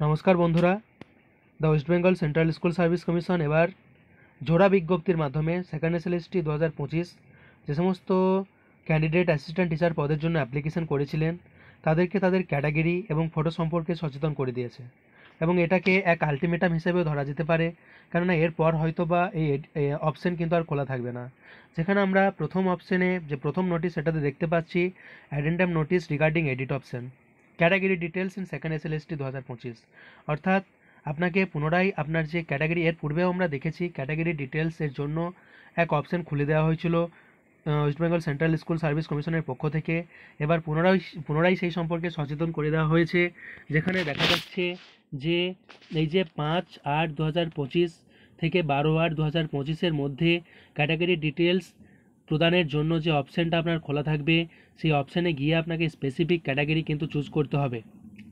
নমস্কার বন্ধুরা, the West Bengal Central School service commission এবার জোড়া বিজ্ঞপ্তির মাধ্যমে সেকেন্ড এসএলএসটি 2025 যে সমস্ত ক্যান্ডিডেট অ্যাসিস্ট্যান্ট টিচার পদের জন্য অ্যাপ্লিকেশন করেছিলেন তাদেরকে তাদের ক্যাটাগরি এবং ফটো সম্পর্কে সচেতন করে দিয়েছে এবং এটাকে এক আলটিমেটাম হিসেবেও ধরা যেতে পারে, কেননা এরপর হয়তো বা এই অপশন কিন্তু আর খোলা থাকবে না। যেখানে আমরা প্রথম অপশনে যে প্রথম নোটিশ সেটাতে দেখতে পাচ্ছি addendum notice regarding edit option category details in second SLST 2025, অর্থাৎ আপনাকে পুনরায় আপনার যে ক্যাটাগরি, এর পূর্বেও আমরা দেখেছি ক্যাটাগরি ডিটেলসের জন্য এক অপশন খুলে দেওয়া হয়েছিল West Bengal Central School Service কমিশনের পক্ষ থেকে। এবার পুনরায় সেই সম্পর্কে সচেতন করে দেওয়া হয়েছে, যেখানে দেখা যাচ্ছে যে এই যে 5/8/2025 থেকে 12/8/2025 মধ্যে ক্যাটাগরি ডিটেলস প্রদানের জন্য যে অপশানটা আপনার খোলা থাকবে সেই অপশানে গিয়ে আপনাকে স্পেসিফিক ক্যাটাগরি কিন্তু চুজ করতে হবে,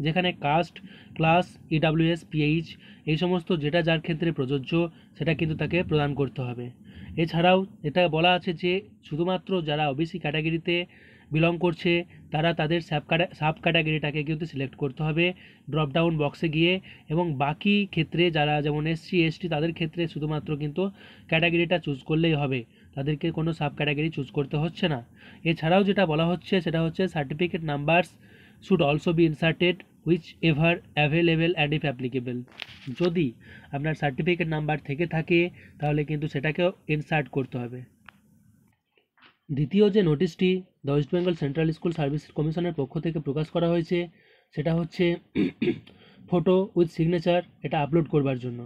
যেখানে কাস্ট, ক্লাস, ইডাব্লিউএস, পিএইচ এই সমস্ত যেটা যার ক্ষেত্রে প্রযোজ্য সেটা কিন্তু তাকে প্রদান করতে হবে। এছাড়াও এটা বলা আছে যে শুধুমাত্র যারা ওবিসি ক্যাটাগরিতে বিলং করছে তারা তাদের সাব ক্যাটাগরিটাকে কিন্তু সিলেক্ট করতে হবে ড্রপ ডাউন বক্সে গিয়ে, এবং বাকি ক্ষেত্রে যারা যেমন এসসি এসটি তাদের ক্ষেত্রে শুধুমাত্র কিন্তু ক্যাটাগরিটা চুজ করলেই হবে, তাদেরকে কোনো সাব ক্যাটাগরি চুজ করতে হচ্ছে না। এছাড়াও যেটা বলা হচ্ছে সেটা হচ্ছে certificate numbers should also be inserted which ever available and if applicable. যদি আপনার সার্টিফিকেট নাম্বার থেকে থাকে তাহলে কিন্তু সেটাকেও ইনসার্ট করতে হবে। দ্বিতীয় যে নোটিশটি the West Bengal Central School Service কমিশনের পক্ষ থেকে প্রকাশ করা হয়েছে সেটা হচ্ছে ফটো উইথ সিগনেচার এটা আপলোড করবার জন্য।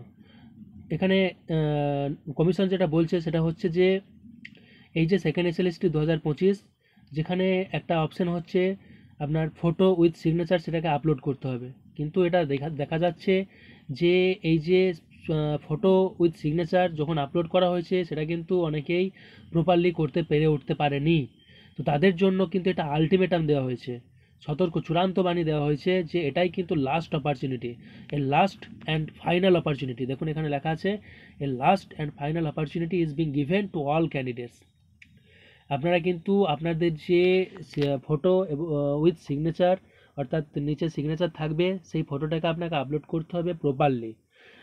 এখানে কমিশন যেটা বলছে সেটা হচ্ছে যে এই যে সেকেন্ড এসএলএসটি 2025, যেখানে একটা অপশান হচ্ছে আপনার ফটো উইথ সিগনেচার সেটাকে আপলোড করতে হবে, কিন্তু এটা দেখা যাচ্ছে যে এই যে ফটো উইথ সিগনেচার যখন আপলোড করা হয়েছে সেটা কিন্তু অনেকেই প্রপারলি করতে উঠতে পারেনি। তো তাদের জন্য কিন্তু এটা আলটিমেটাম দেওয়া হয়েছে, চূড়ান্ত বাণী দেওয়া হয়েছে যে এটাই কিন্তু last opportunity, a last and final opportunity. দেখুন এখানে লেখা আছে a last and final opportunity is being given to all candidates. আপনারা কিন্তু আপনাদের যে ফটো উইথ সিগনেচার অর্থাৎ নিচে সিগনেচার থাকবে সেই ফটোটাকে আপনাকে আপলোড করতে হবে properly.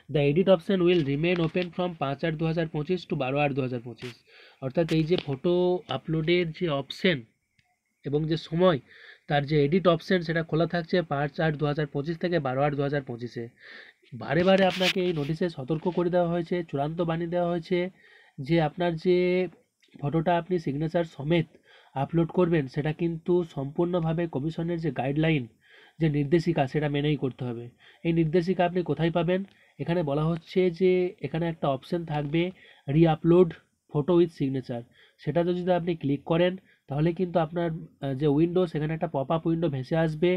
The edit option will remain open from 5/8/2025 to 12/8/2025, অর্থাৎ এই যে ফটো আপলোডের যে অপশান এবং যে সময় তার যে এডিট অপশান সেটা খোলা থাকছে 5/8/2025 থেকে 12/8/2025। বারে বারে আপনাকে এই নোটিশে সতর্ক করে দেওয়া হয়েছে, চূড়ান্ত বাণী দেওয়া হয়েছে যে আপনার যে ফটোটা আপনি সিগনেচার সমেত আপলোড করবেন সেটা কিন্তু সম্পূর্ণভাবে কমিশনের যে গাইডলাইন, যে নির্দেশিকা সেটা মেনেই করতে হবে। এই নির্দেশিকা আপনি কোথায় পাবেন? এখানে বলা হচ্ছে যে এখানে একটা অপশান থাকবে রি আপলোড ফটো উইথ সিগনেচার, সেটাতে যদি আপনি ক্লিক করেন তাহলে কিন্তু আপনার যে উইন্ডো সেখানে একটা পপ আপ উইন্ডো ভেসে আসবে।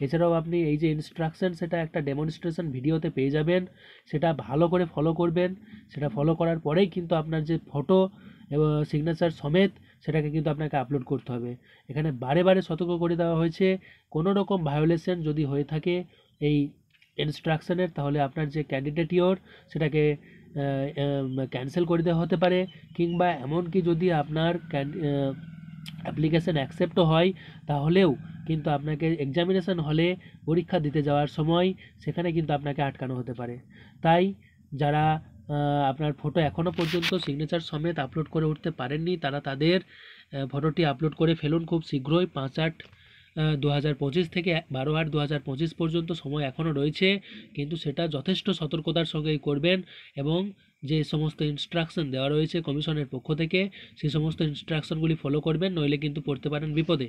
এছাড়াও আপনি এই যে ইনস্ট্রাকশন সেটা একটা ডেমনস্ট্রেশন ভিডিওতে পেয়ে যাবেন, সেটা ভালো করে ফলো করবেন। সেটা ফলো করার পরেই কিন্তু আপনার যে ফটো এবং সিগনেচার সমেত সেটাকে কিন্তু আপনাকে আপলোড করতে হবে। এখানে বারে বারে সতর্ক করে দেওয়া হয়েছে কোনো রকম ভায়োলেশন যদি হয়ে থাকে এই ইনস্ট্রাকশনের তাহলে আপনার যে ক্যান্ডিডেট ইওর সেটাকে ক্যান্সেল করে দেওয়া হতে পারে, কিংবা এমনকি যদি আপনার অ্যাপ্লিকেশান অ্যাকসেপ্টও হয় তাহলেও কিন্তু আপনাকে এক্সামিনেশন হলে পরীক্ষা দিতে যাওয়ার সময় সেখানে কিন্তু আপনাকে আটকানো হতে পারে। তাই যারা আপনার ফটো এখনও পর্যন্ত সিগনেচার সমেত আপলোড করে উঠতে পারেননি তারা তাদের ফটোটি আপলোড করে ফেলুন খুব শীঘ্রই। 5/8/2025 থেকে 12/8/2025 পর্যন্ত সময় এখনও রয়েছে, কিন্তু সেটা যথেষ্ট সতর্কতার সঙ্গেই করবেন এবং যে সমস্ত ইনস্ট্রাকশন দেওয়া রয়েছে কমিশনের পক্ষ থেকে সেই সমস্ত ইনস্ট্রাকশনগুলি ফলো করবেন, নইলে কিন্তু পড়তে পারেন বিপদে।